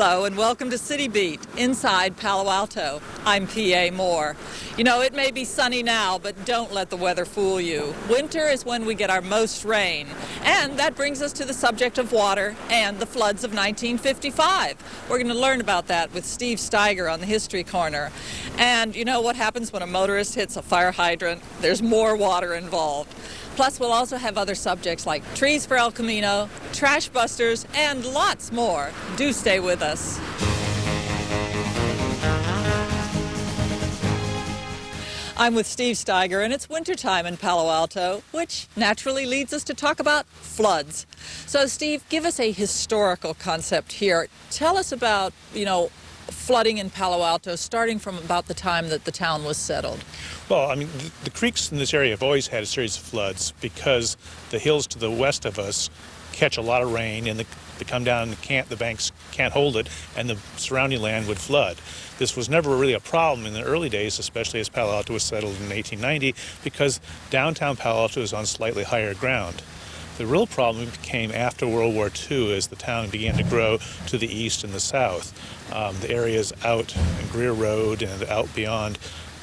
Hello and welcome to CityBeat, inside Palo Alto. I'm P.A. Moore. You know, it may be sunny now, but don't let the weather fool you. Winter is when we get our most rain. And that brings us to the subject of water and the floods of 1955. We're going to learn about that with Steve Steiger on the History Corner. And you know what happens when a motorist hits a fire hydrant? There's more water involved. Plus, we'll also have other subjects like trees for El Camino, trash busters, and lots more. Do stay with us. I'm with Steve Steiger, and it's wintertime in Palo Alto, which naturally leads us to talk about floods. So, Steve, give us a historical concept here. Tell us about, flooding in Palo Alto, starting from about the time that the town was settled. Well, I mean, the creeks in this area have always had a series of floods because the hills to the west of us catch a lot of rain and they come down and the banks can't hold it, and the surrounding land would flood. This was never really a problem in the early days, especially as Palo Alto was settled in 1890, because downtown Palo Alto is on slightly higher ground. The real problem came after World War II as the town began to grow to the east and the south. The areas out in Greer Road and out beyond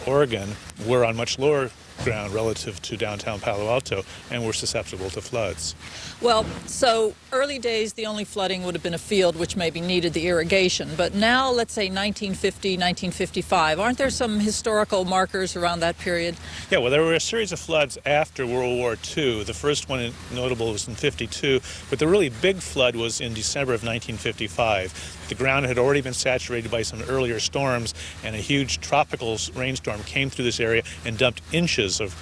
Oregon were on much lower ground relative to downtown Palo Alto and were susceptible to floods. Well, so early days, the only flooding would have been a field which maybe needed the irrigation. But now, let's say 1950, 1955, aren't there some historical markers around that period? Yeah, well, there were a series of floods after World War II. The first one notable was in 52, but the really big flood was in December of 1955. The ground had already been saturated by some earlier storms, and a huge tropical rainstorm came through this area and dumped inches of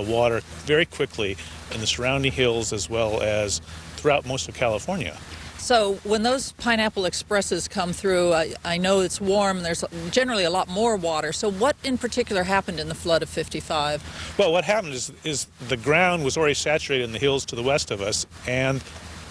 water very quickly in the surrounding hills as well as throughout most of California. So when those Pineapple Expresses come through, I know it's warm and there's generally a lot more water. So what in particular happened in the flood of 55? Well, what happened is the ground was already saturated in the hills to the west of us, and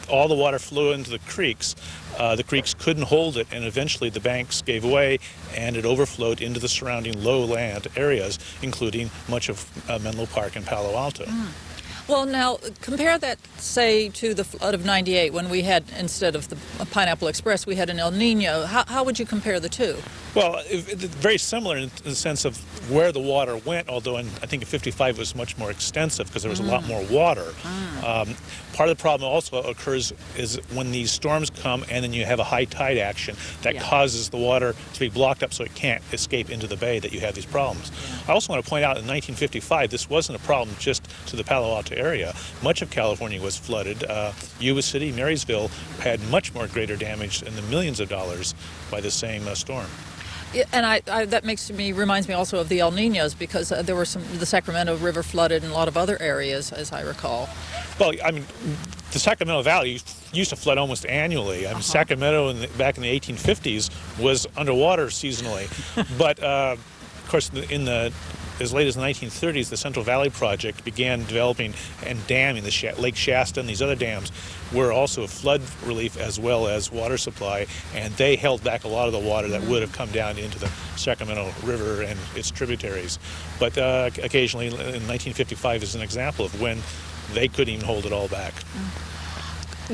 all the water flew into the creeks. The creeks couldn't hold it, and eventually the banks gave way, and it overflowed into the surrounding lowland areas, including much of Menlo Park and Palo Alto. Well, now, compare that, say, to the flood of 98, when we had, instead of the Pineapple Express, we had an El Nino. How would you compare the two? Well, very similar in the sense of where the water went, although I think in 55 it was much more extensive because there was a lot more water. Part of the problem also occurs is when these storms come and then you have a high tide action that causes the water to be blocked up so it can't escape into the bay, that you have these problems. I also want to point out in 1955 this wasn't a problem just to the Palo Alto area. Much of California was flooded. Yuba City, Marysville had much more greater damage in the millions of dollars by the same storm. Yeah, and that reminds me also of the El Ninos, because there were the Sacramento River flooded and a lot of other areas, as I recall. Well, I mean, the Sacramento Valley used to flood almost annually. I mean, Sacramento back in the 1850s was underwater seasonally. But, of course, as late as the 1930s, the Central Valley Project began developing and damming the Lake Shasta, and these other dams were also flood relief as well as water supply, and they held back a lot of the water that would have come down into the Sacramento River and its tributaries. But occasionally, in 1955 is an example of when they couldn't even hold it all back.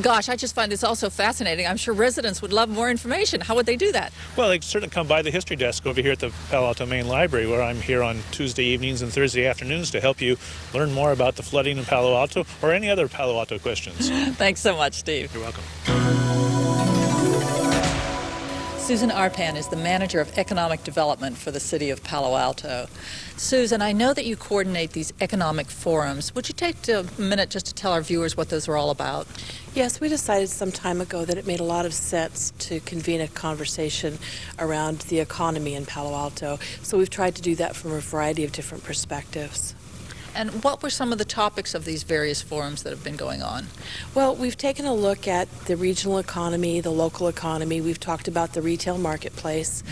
Gosh, I just find this also fascinating. I'm sure residents would love more information. How would they do that? Well, they certainly come by the history desk over here at the Palo Alto Main Library, where I'm here on Tuesday evenings and Thursday afternoons to help you learn more about the flooding in Palo Alto or any other Palo Alto questions. Thanks so much, Steve. You're welcome. Susan Arpan is the Manager of Economic Development for the City of Palo Alto. Susan, I know that you coordinate these economic forums. Would you take a minute just to tell our viewers what those are all about? Yes, we decided some time ago that it made a lot of sense to convene a conversation around the economy in Palo Alto. So we've tried to do that from a variety of different perspectives. And what were some of the topics of these various forums that have been going on? Well, we've taken a look at the regional economy, the local economy. We've talked about the retail marketplace.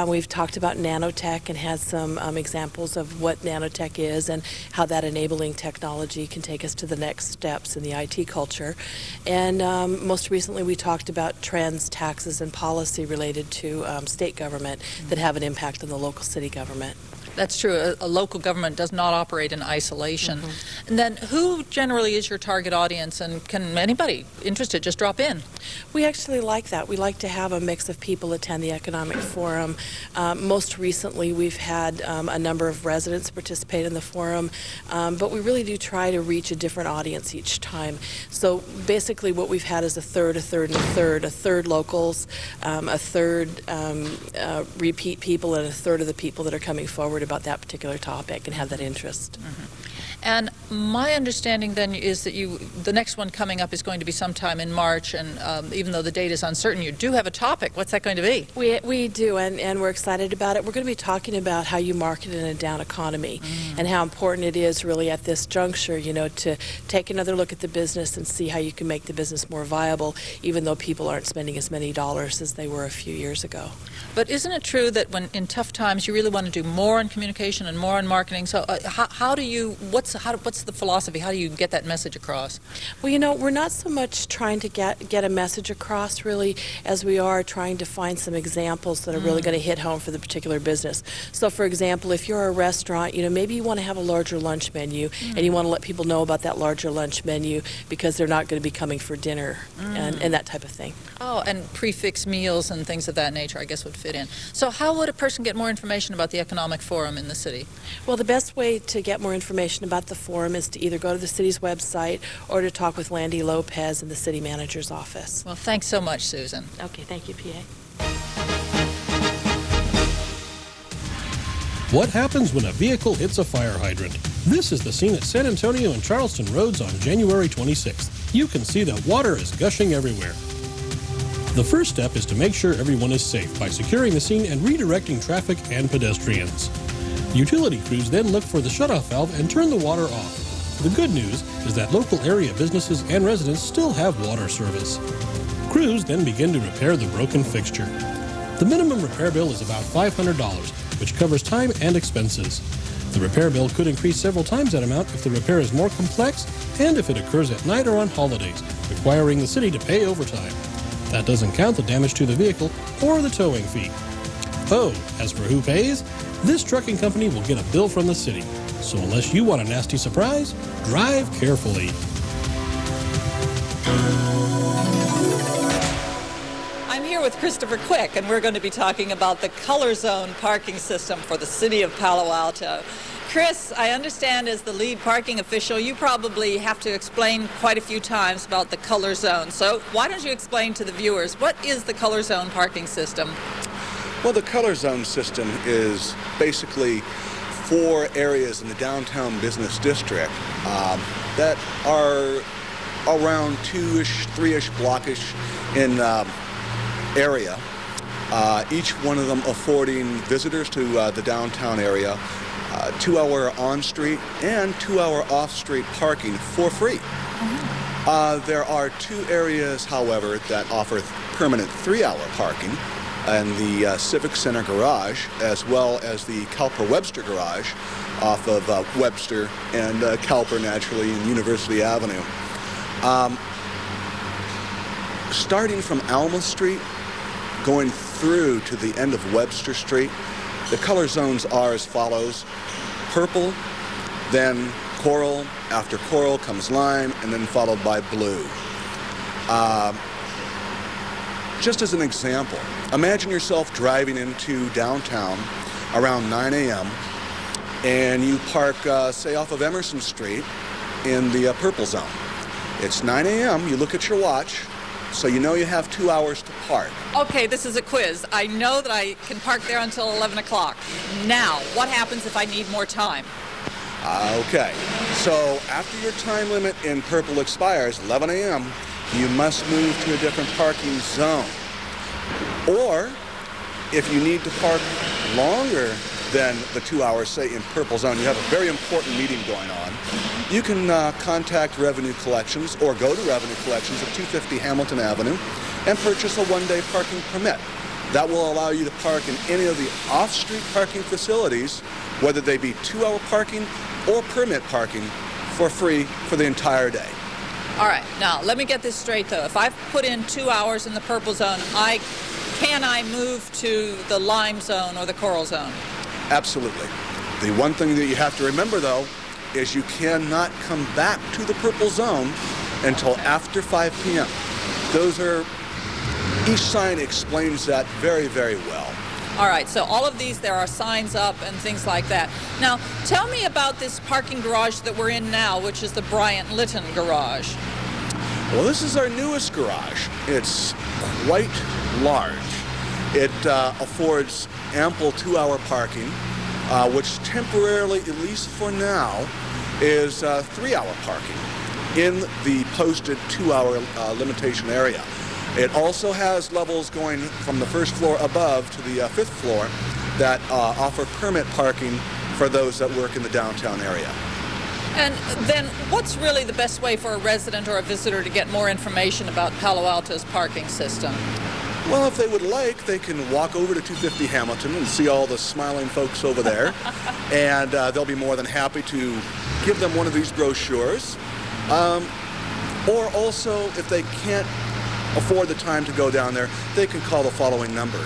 We've talked about nanotech and had some examples of what nanotech is and how that enabling technology can take us to the next steps in the IT culture. And most recently we talked about trends, taxes, and policy related to state government that have an impact on the local city government. That's true. A local government does not operate in isolation. And then who generally is your target audience, and can anybody interested just drop in? We actually like that. We like to have a mix of people attend the Economic Forum. Most recently, we've had a number of residents participate in the forum, but we really do try to reach a different audience each time. So basically what we've had is a third, and a third locals, a third repeat people, and a third of the people that are coming forward about that particular topic and have that interest. And my understanding then is that the next one coming up is going to be sometime in March, and even though the date is uncertain, you do have a topic. What's that going to be? We do, and we're excited about it. We're going to be talking about how you market in a down economy and how important it is really at this juncture, to take another look at the business and see how you can make the business more viable, even though people aren't spending as many dollars as they were a few years ago. But isn't it true that when in tough times you really want to do more on communication and more on marketing? So what's the philosophy? How do you get that message across? Well, we're not so much trying to get a message across really as we are trying to find some examples that are really going to hit home for the particular business. So for example, if you're a restaurant, maybe you want to have a larger lunch menu and you want to let people know about that larger lunch menu because they're not going to be coming for dinner and that type of thing. Oh, and prefix meals and things of that nature, I guess, would fit in. So how would a person get more information about the Economic Forum in the city? Well, the best way to get more information about the forum is to either go to the city's website or to talk with Landy Lopez in the city manager's office. Well, thanks so much, Susan. Okay, thank you, PA. What happens when a vehicle hits a fire hydrant? This is the scene at San Antonio and Charleston roads on January 26th. You can see that water is gushing everywhere. The first step is to make sure everyone is safe by securing the scene and redirecting traffic and pedestrians. Utility crews then look for the shutoff valve and turn the water off. The good news is that local area businesses and residents still have water service. Crews then begin to repair the broken fixture. The minimum repair bill is about $500, which covers time and expenses. The repair bill could increase several times that amount if the repair is more complex and if it occurs at night or on holidays, requiring the city to pay overtime. That doesn't count the damage to the vehicle or the towing fee. Oh, as for who pays, this trucking company will get a bill from the city. So unless you want a nasty surprise, drive carefully. I'm here with Christopher Quick, and we're going to be talking about the color zone parking system for the city of Palo Alto. Chris, I understand as the lead parking official, you probably have to explain quite a few times about the color zone. So why don't you explain to the viewers, what is the color zone parking system? Well, the color zone system is basically 4 areas in the downtown business district that are around 2-ish, 3-ish blockish in area. Each one of them affording visitors to the downtown area 2-hour on-street and 2-hour off-street parking for free. There are 2 areas, however, that offer permanent 3-hour parking, and the Civic Center garage, as well as the Cowper-Webster garage off of Webster and Cowper, naturally, and University Avenue. Starting from Alma Street, going through to the end of Webster Street, the color zones are as follows: purple, then coral, after coral comes lime, and then followed by blue. Just as an example, imagine yourself driving into downtown around 9 a.m. and you park, say, off of Emerson Street in the purple zone. It's 9 a.m., you look at your watch, so you know you have 2 hours to park. Okay, this is a quiz. I know that I can park there until 11 o'clock. Now, what happens if I need more time? Okay, so after your time limit in purple expires, 11 a.m., you must move to a different parking zone. Or, if you need to park longer than the 2 hours, say in purple zone, you have a very important meeting going on, you can contact Revenue Collections or go to Revenue Collections at 250 Hamilton Avenue and purchase a one-day parking permit. That will allow you to park in any of the off-street parking facilities, whether they be 2-hour parking or permit parking, for free for the entire day. All right, now let me get this straight though. If I've put in 2 hours in the purple zone, can I move to the lime zone or the coral zone? Absolutely. The one thing that you have to remember, though, is you cannot come back to the purple zone until after 5 p.m. Each sign explains that very, very well. All right, so all of these, there are signs up and things like that. Now, tell me about this parking garage that we're in now, which is the Bryant Litton garage. Well, this is our newest garage. It's quite large. It affords ample 2-hour parking, which temporarily, at least for now, is 3-hour parking in the posted 2-hour limitation area. It also has levels going from the first floor above to the 5th floor that offer permit parking for those that work in the downtown area. And then what's really the best way for a resident or a visitor to get more information about Palo Alto's parking system? Well, if they would like, they can walk over to 250 Hamilton and see all the smiling folks over there. And they'll be more than happy to give them one of these brochures. Or also, if they can't afford the time to go down there, they can call the following number.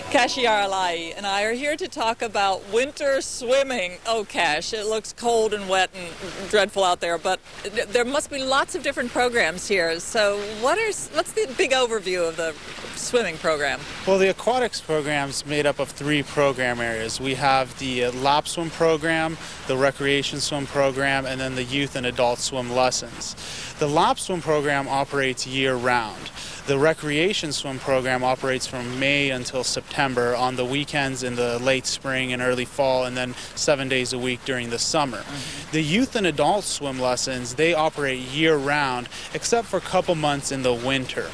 Kashi Aralai and I are here to talk about winter swimming. Oh, Cash, it looks cold and wet and dreadful out there, but there must be lots of different programs here. So what's the big overview of the swimming program? Well, the aquatics program is made up of 3 program areas. We have the lap swim program, the recreation swim program, and then the youth and adult swim lessons. The lap swim program operates year-round. The recreation swim program operates from May until September on the weekends in the late spring and early fall, and then 7 days a week during the summer. The youth and adult swim lessons, they operate year-round except for a couple months in the winter.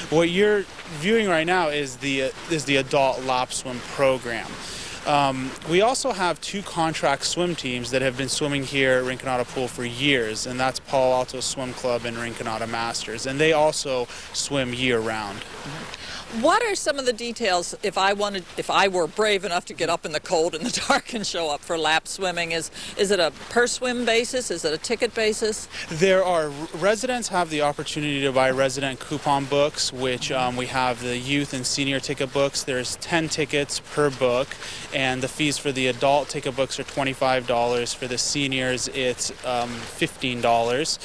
What you're viewing right now is the adult lap swim program. We also have 2 contract swim teams that have been swimming here at Rinconada Pool for years, and that's Palo Alto Swim Club and Rinconada Masters, and they also swim year-round. What are some of the details if I were brave enough to get up in the cold and the dark and show up for lap swimming? Is it a per swim basis? Is it a ticket basis? Residents have the opportunity to buy resident coupon books, which we have the youth and senior ticket books. There's 10 tickets per book, and the fees for the adult ticket books are $25. For the seniors, it's $15.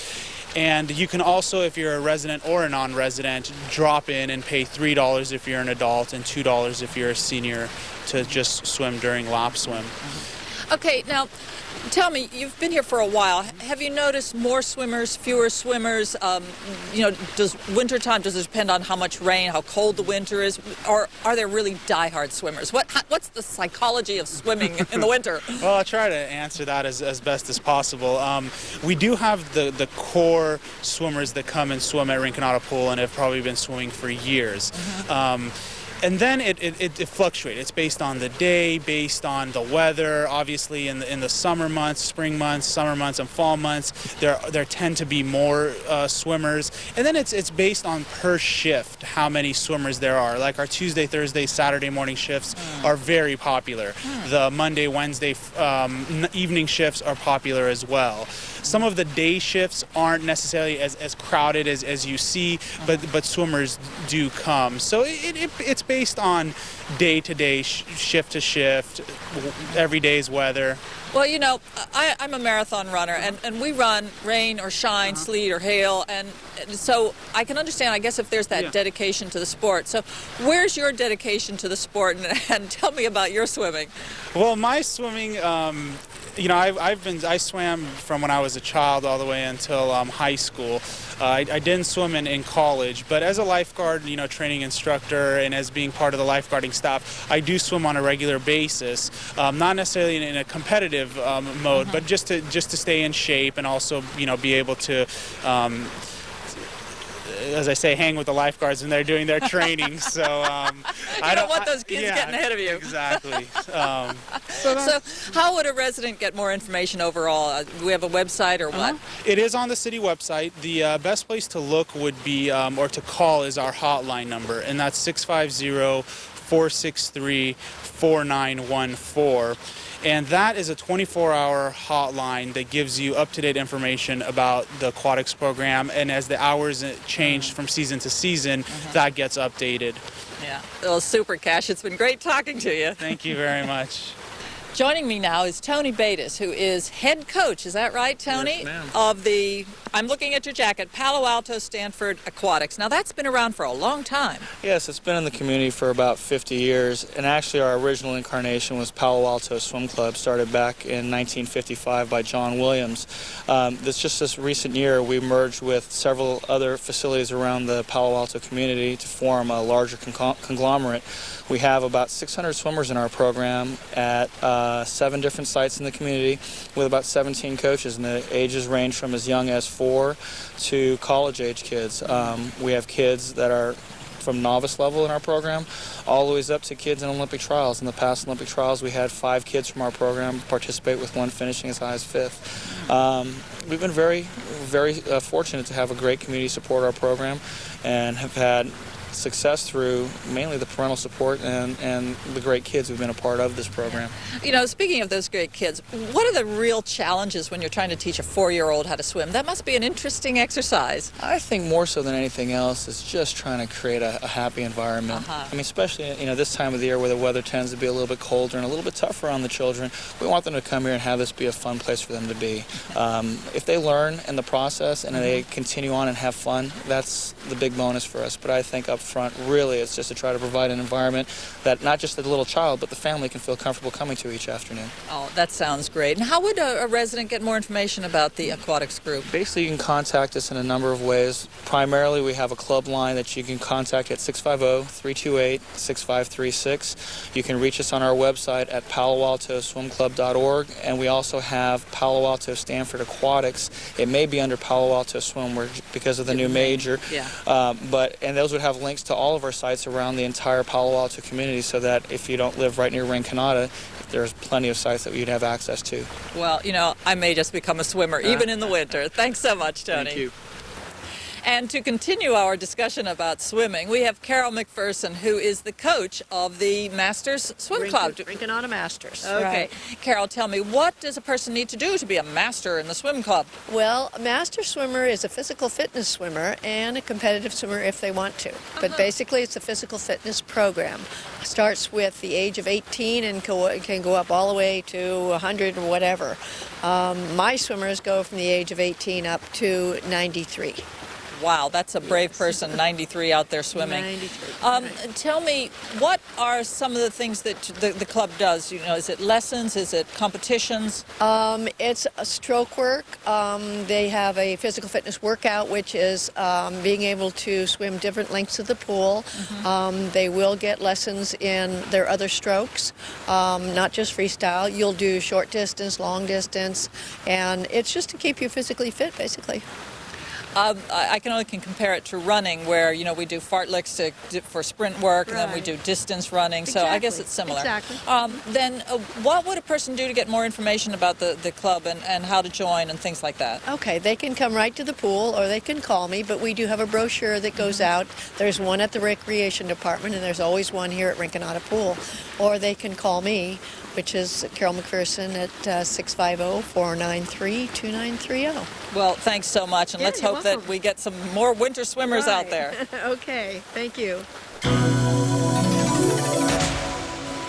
And you can also, if you're a resident or a non-resident, drop in and pay $3 if you're an adult and $2 if you're a senior to just swim during lap swim. Okay, now tell me, you've been here for a while. Have you noticed more swimmers, fewer swimmers? Does wintertime, does it depend on how much rain, how cold the winter is? Or are there really diehard swimmers? What's the psychology of swimming in the winter? Well, I'll try to answer that as best as possible. We do have the core swimmers that come and swim at Rinconada Pool and have probably been swimming for years. And then it fluctuates. It's based on the day, based on the weather. Obviously, in the summer months, spring months, summer months, and fall months, there tend to be more swimmers. And then it's based on per shift how many swimmers there are. Like our Tuesday, Thursday, Saturday morning shifts are very popular. The Monday, Wednesday evening shifts are popular as well. Some of the day shifts aren't necessarily as crowded as you see, but swimmers do come. So it's based on day-to-day, shift-to-shift, every day's weather. Well, I'm a marathon runner, and we run rain or shine, sleet or hail, and so I can understand, I guess, if there's that dedication to the sport. So where's your dedication to the sport, and tell me about your swimming? Well, my swimming, I swam from when I was a child all the way until high school. I didn't swim in college, but as a lifeguard, training instructor, and as being part of the lifeguarding staff, I do swim on a regular basis. Not necessarily in a competitive mode, but just to stay in shape and also, be able to. As I say, hang with the lifeguards when they're doing their training. So I don't want those kids getting ahead of you. Exactly. So how would a resident get more information overall? Do we have a website or what? It is on the city website. The best place to look would be, or to call, is our hotline number, and that's 650-463-4914. And that is a 24-hour hotline that gives you up-to-date information about the aquatics program. And as the hours change from season to season, that gets updated. Yeah. Well, super, Cash. It's been great talking to you. Thank you very much. Joining me now is Tony Batis, who is head coach, is that right, Tony? Yes, ma'am. Of the, I'm looking at your jacket, Palo Alto Stanford Aquatics. Now that's been around for a long time. Yes, it's been in the community for about 50 years, and actually our original incarnation was Palo Alto Swim Club, started back in 1955 by John Williams. This recent year we merged with several other facilities around the Palo Alto community to form a larger conglomerate. We have about 600 swimmers in our program at 7 different sites in the community with about 17 coaches, and the ages range from as young as 4 to college-age kids. We have kids that are from novice level in our program all the way up to kids in Olympic trials. In the past Olympic trials, we had 5 kids from our program participate, with one finishing as high as 5th. We've been very, very fortunate to have a great community support our program, and have had success through mainly the parental support and the great kids who've been a part of this program. You know, speaking of those great kids, what are the real challenges when you're trying to teach a 4-year-old how to swim? That must be an interesting exercise. I think more so than anything else is just trying to create a happy environment. I mean, especially this time of the year where the weather tends to be a little bit colder and a little bit tougher on the children. We want them to come here and have this be a fun place for them to be. If they learn in the process and they continue on and have fun, that's the big bonus for us. But I think up front, really, it's just to try to provide an environment that not just the little child, but the family can feel comfortable coming to each afternoon. Oh, that sounds great. And how would a resident get more information about the aquatics group? Basically, you can contact us in a number of ways. Primarily, we have a club line that you can contact at 650-328-6536. You can reach us on our website at paloaltoswimclub.org, and we also have Palo Alto Stanford Aquatics. It may be under Palo Alto Swim because of the new major, and those would have links to all of our sites around the entire Palo Alto community, so that if you don't live right near Rinconada, there's plenty of sites that you'd have access to. Well, I may just become a swimmer, even in the winter. Thanks so much, Tony. Thank you. And to continue our discussion about swimming, we have Carol McPherson, who is the coach of the Masters Swim Club. Rinconada Masters. Okay. Right. Carol, tell me, what does a person need to do to be a master in the swim club? Well, a master swimmer is a physical fitness swimmer and a competitive swimmer if they want to. But basically, it's a physical fitness program. It starts with the age of 18 and can go up all the way to 100 or whatever. My swimmers go from the age of 18 up to 93. Wow, that's a brave person, 93 out there swimming. 93. Tell me, what are some of the things that the club does? Is it lessons? Is it competitions? It's a stroke work. They have a physical fitness workout, which is being able to swim different lengths of the pool. They will get lessons in their other strokes, not just freestyle. You'll do short distance, long distance, and it's just to keep you physically fit, basically. I can only compare it to running, where we do fartleks for sprint work, and then we do distance running. So I guess it's similar. Exactly. Then what would a person do to get more information about the club and how to join and things like that? Okay, they can come right to the pool, or they can call me, but we do have a brochure that goes out. There's one at the recreation department, and there's always one here at Rinconada Pool. Or they can call me, which is Carol McPherson at 650-493-2930. Well, thanks so much, and let's hope that we get some more winter swimmers out there. Okay, thank you.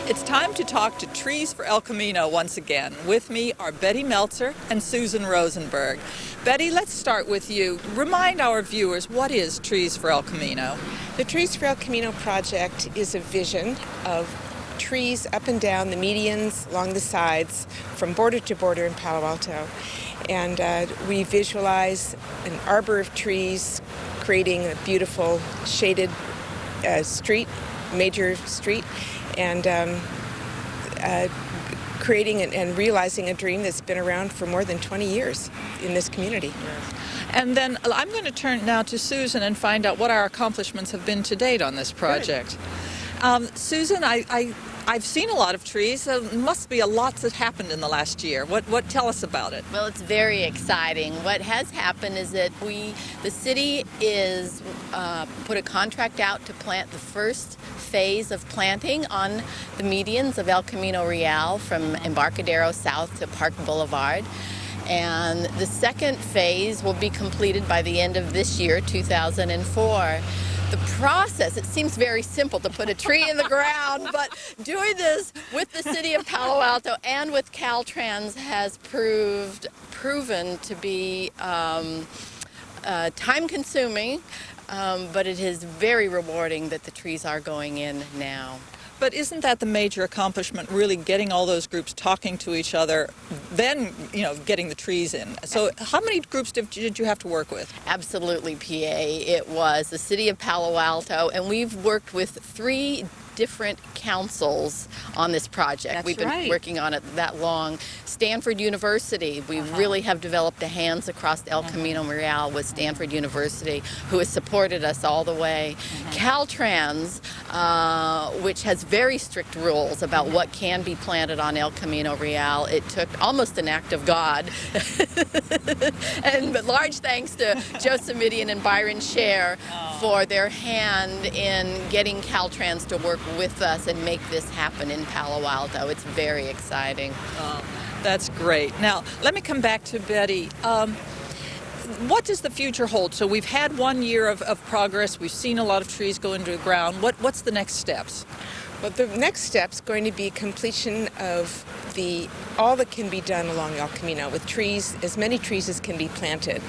It's time to talk to Trees for El Camino once again. With me are Betty Meltzer and Susan Rosenberg. Betty, let's start with you. Remind our viewers, what is Trees for El Camino? The Trees for El Camino project is a vision of trees up and down the medians, along the sides, from border to border in Palo Alto. And we visualize an arbor of trees creating a beautiful shaded street, major street, and creating and realizing a dream that's been around for more than 20 years in this community. And then I'm going to turn now to Susan and find out what our accomplishments have been to date on this project. Susan, I've seen a lot of trees. There must be a lot that happened in the last year. What tell us about it? Well, it's very exciting. What has happened is that the city is put a contract out to plant the first phase of planting on the medians of El Camino Real from Embarcadero South to Park Boulevard. And the second phase will be completed by the end of this year, 2004. the process, it seems very simple to put a tree in the ground, but doing this with the city of Palo Alto and with Caltrans has proven to be time-consuming, but it is very rewarding that the trees are going in now. But isn't that the major accomplishment, really getting all those groups talking to each other, then, getting the trees in? So how many groups did you have to work with? Absolutely, PA. It was the city of Palo Alto, and we've worked with 3 different councils on this project. We've been working on it that long. Stanford University, we really have developed a hands across El Camino Real with Stanford University, who has supported us all the way. Caltrans, which has very strict rules about what can be planted on El Camino Real. It took almost an act of God. But large thanks to Joe Simidian and Byron Scher for their hand in getting Caltrans to work with us and make this happen in Palo Alto. It's very exciting. That's great. Now, let me come back to Betty. What does the future hold? So we've had 1 year of progress. We've seen a lot of trees go into the ground. What's the next steps? Well, the next step's going to be completion of all that can be done along El Camino with trees, as many trees as can be planted.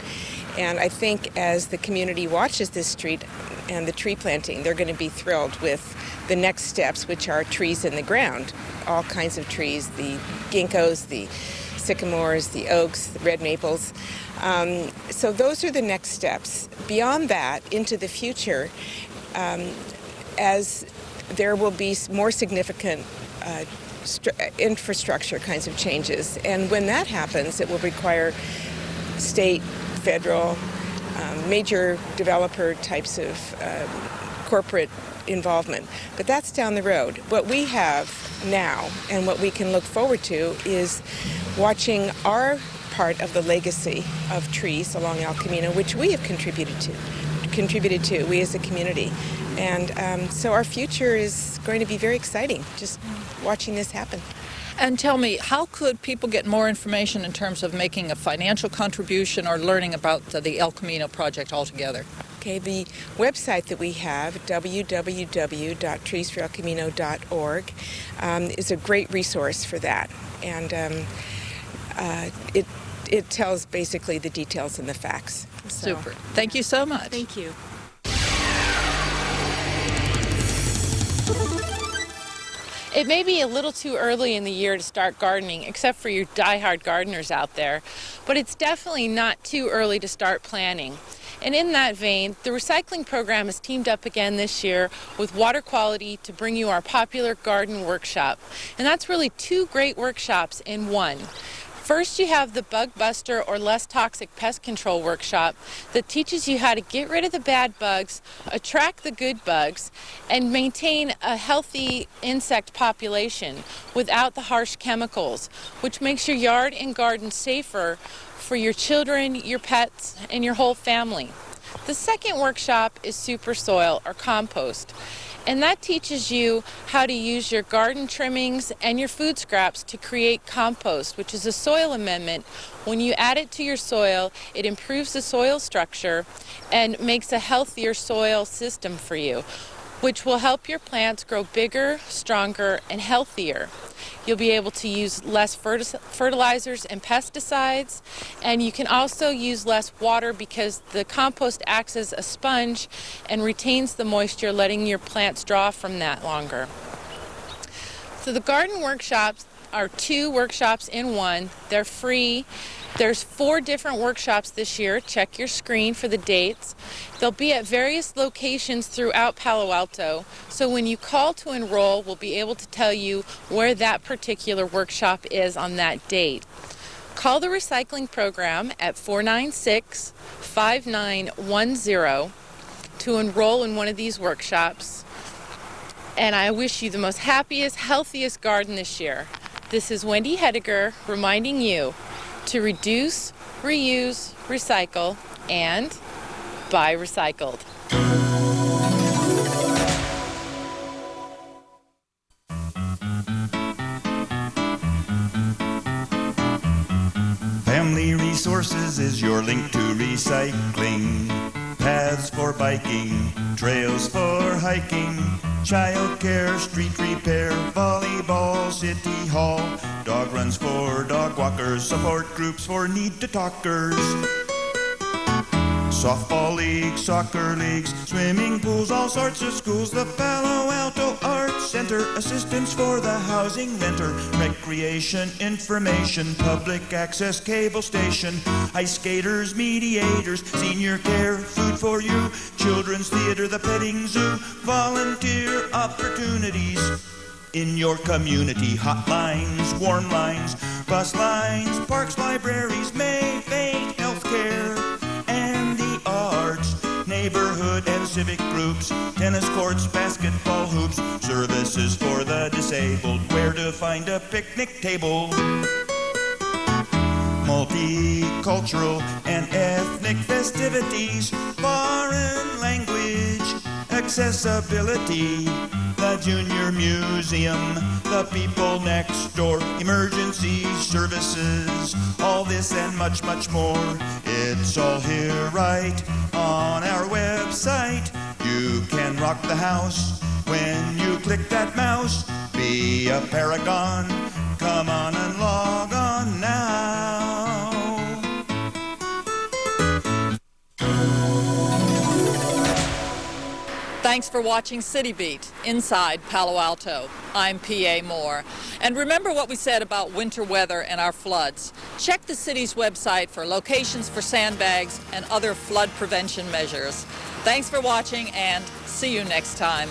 And I think as the community watches this street and the tree planting, they're going to be thrilled with the next steps, which are trees in the ground, all kinds of trees, the ginkgos, the sycamores, the oaks, the red maples. So those are the next steps. Beyond that, into the future, as there will be more significant infrastructure kinds of changes. And when that happens, it will require state, federal, major developer types of corporate involvement. But that's down the road. What we have now and what we can look forward to is watching our part of the legacy of trees along El Camino, which we have contributed to, we as a community. And so our future is going to be very exciting, just watching this happen. And tell me, how could people get more information in terms of making a financial contribution or learning about the El Camino project altogether? Okay, the website that we have, www.treesforelcamino.org, is a great resource for that. And it tells basically the details and the facts. So, super. Thank you so much. Thank you. It may be a little too early in the year to start gardening, except for your die-hard gardeners out there, but it's definitely not too early to start planting. And in that vein, the recycling program has teamed up again this year with Water Quality to bring you our popular garden workshop. And that's really 2 great workshops in one. First, you have the Bug Buster or Less Toxic Pest Control workshop that teaches you how to get rid of the bad bugs, attract the good bugs, and maintain a healthy insect population without the harsh chemicals, which makes your yard and garden safer for your children, your pets, and your whole family. The second workshop is Super Soil or compost. And that teaches you how to use your garden trimmings and your food scraps to create compost, which is a soil amendment. When you add it to your soil, it improves the soil structure and makes a healthier soil system for you, which will help your plants grow bigger, stronger, and healthier. You'll be able to use less fertilizers and pesticides, and you can also use less water because the compost acts as a sponge and retains the moisture, letting your plants draw from that longer. So the garden workshops are 2 workshops in one. They're free. There's 4 different workshops this year. Check your screen for the dates. They'll be at various locations throughout Palo Alto, so when you call to enroll, we'll be able to tell you where that particular workshop is on that date. Call the recycling program at 496-5910 to enroll in one of these workshops. And I wish you the most happiest, healthiest garden this year. This is Wendy Hediger reminding you to reduce, reuse, recycle, and buy recycled. Family Resources is your link to recycling. paths for biking, trails for hiking, childcare, street repair, volleyball, city hall, dog runs for dog walkers, support groups for need-to-talkers. Softball leagues, soccer leagues, swimming pools, all sorts of schools. The Palo Alto Arts Center, assistance for the housing renter, recreation, information, public access cable station, ice skaters, mediators, senior care, food for you, children's theater, the petting zoo, volunteer opportunities in your community, hotlines, warm lines, bus lines, parks, libraries, May, fate, healthcare, neighborhood and civic groups, tennis courts, basketball hoops, services for the disabled, where to find a picnic table. Multicultural and ethnic festivities, foreign language, accessibility, the Junior Museum, the people next door, emergency services, all this and much, much more. It's all here right on our website. You can rock the house when you click that mouse. Be a paragon. Come on and log on now. Thanks for watching CityBeat inside Palo Alto. I'm P.A. Moore. And remember what we said about winter weather and our floods. Check the city's website for locations for sandbags and other flood prevention measures. Thanks for watching and see you next time.